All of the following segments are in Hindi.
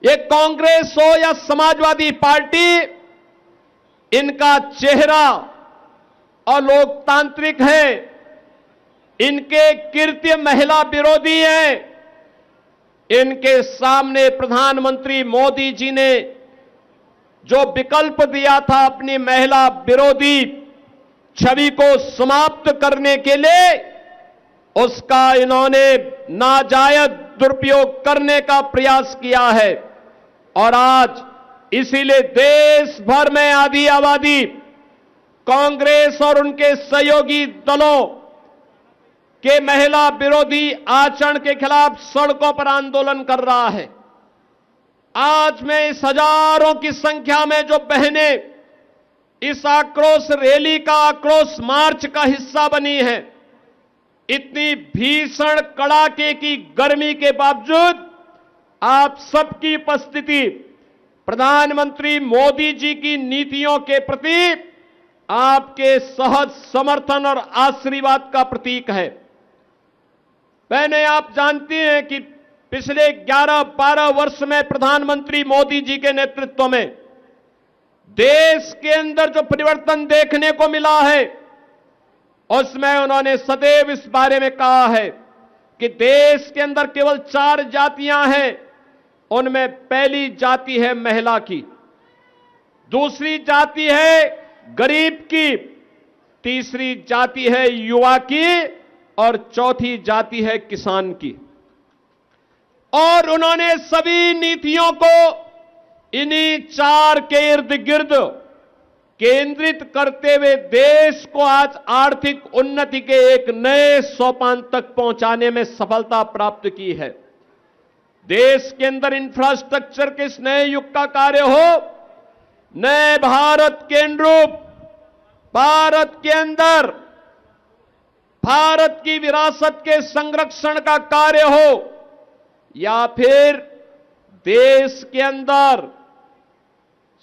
ये कांग्रेस हो या समाजवादी पार्टी, इनका चेहरा अलोकतांत्रिक है, इनके कृत्य महिला विरोधी हैं। इनके सामने प्रधानमंत्री मोदी जी ने जो विकल्प दिया था अपनी महिला विरोधी छवि को समाप्त करने के लिए, उसका इन्होंने नाजायज दुरुपयोग करने का प्रयास किया है। और आज इसीलिए देश भर में आधी आबादी कांग्रेस और उनके सहयोगी दलों के महिला विरोधी आचरण के खिलाफ सड़कों पर आंदोलन कर रहा है। आज मैं इस हजारों की संख्या में जो बहनें इस आक्रोश रैली का, आक्रोश मार्च का हिस्सा बनी हैं, इतनी भीषण कड़ाके की गर्मी के बावजूद आप सबकी उपस्थिति प्रधानमंत्री मोदी जी की नीतियों के प्रति आपके सहज समर्थन और आशीर्वाद का प्रतीक है। बहनें, आप जानती हैं कि पिछले 11-12 वर्ष में प्रधानमंत्री मोदी जी के नेतृत्व में देश के अंदर जो परिवर्तन देखने को मिला है, उसमें उन्होंने सदैव इस बारे में कहा है कि देश के अंदर केवल 4 जातियां हैं। उनमें पहली जाति है महिला की, दूसरी जाति है गरीब की, तीसरी जाति है युवा की और चौथी जाति है किसान की। और उन्होंने सभी नीतियों को इन्हीं 4 के इर्द गिर्द केंद्रित करते हुए देश को आज आर्थिक उन्नति के एक नए सोपान तक पहुंचाने में सफलता प्राप्त की है। देश के अंदर इंफ्रास्ट्रक्चर के इस नए युग का कार्य हो, नए भारत के अनुरूप भारत के अंदर भारत की विरासत के संरक्षण का कार्य हो, या फिर देश के अंदर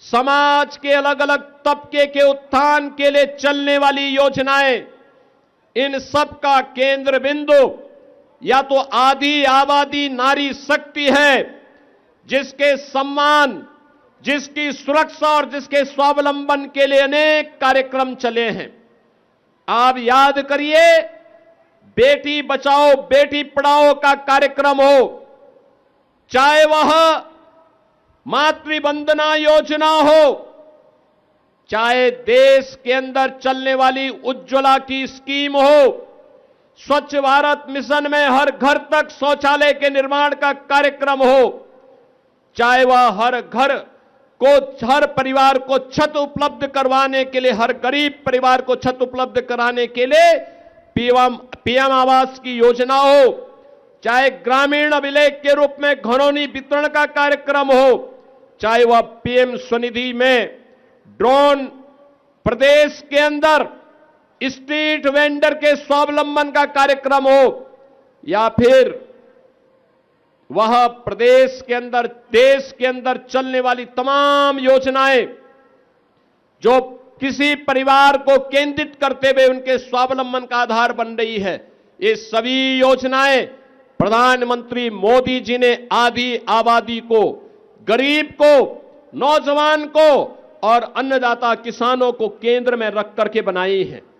समाज के अलग अलग तबके के उत्थान के लिए चलने वाली योजनाएं, इन सब का केंद्र बिंदु या तो आधी आबादी नारी शक्ति है, जिसके सम्मान, जिसकी सुरक्षा और जिसके स्वावलंबन के लिए अनेक कार्यक्रम चले हैं। आप याद करिए, बेटी बचाओ बेटी पढ़ाओ का कार्यक्रम हो, चाहे वह मातृ वंदना योजना हो, चाहे देश के अंदर चलने वाली उज्ज्वला की स्कीम हो, स्वच्छ भारत मिशन में हर घर तक शौचालय के निर्माण का कार्यक्रम हो, चाहे वह हर घर को, हर परिवार को छत उपलब्ध करवाने के लिए, हर गरीब परिवार को छत उपलब्ध कराने के लिए पीएम आवास की योजना हो, चाहे ग्रामीण अभिलेख के रूप में घरौनी वितरण का कार्यक्रम हो, चाहे वह पीएम स्वनिधि में ड्रोन प्रदेश के अंदर स्ट्रीट वेंडर के स्वावलंबन का कार्यक्रम हो, या फिर वह प्रदेश के अंदर, देश के अंदर चलने वाली तमाम योजनाएं जो किसी परिवार को केंद्रित करते हुए उनके स्वावलंबन का आधार बन रही है, ये सभी योजनाएं प्रधानमंत्री मोदी जी ने आधी आबादी को, गरीब को, नौजवान को और अन्नदाता किसानों को केंद्र में रख करके बनाई है।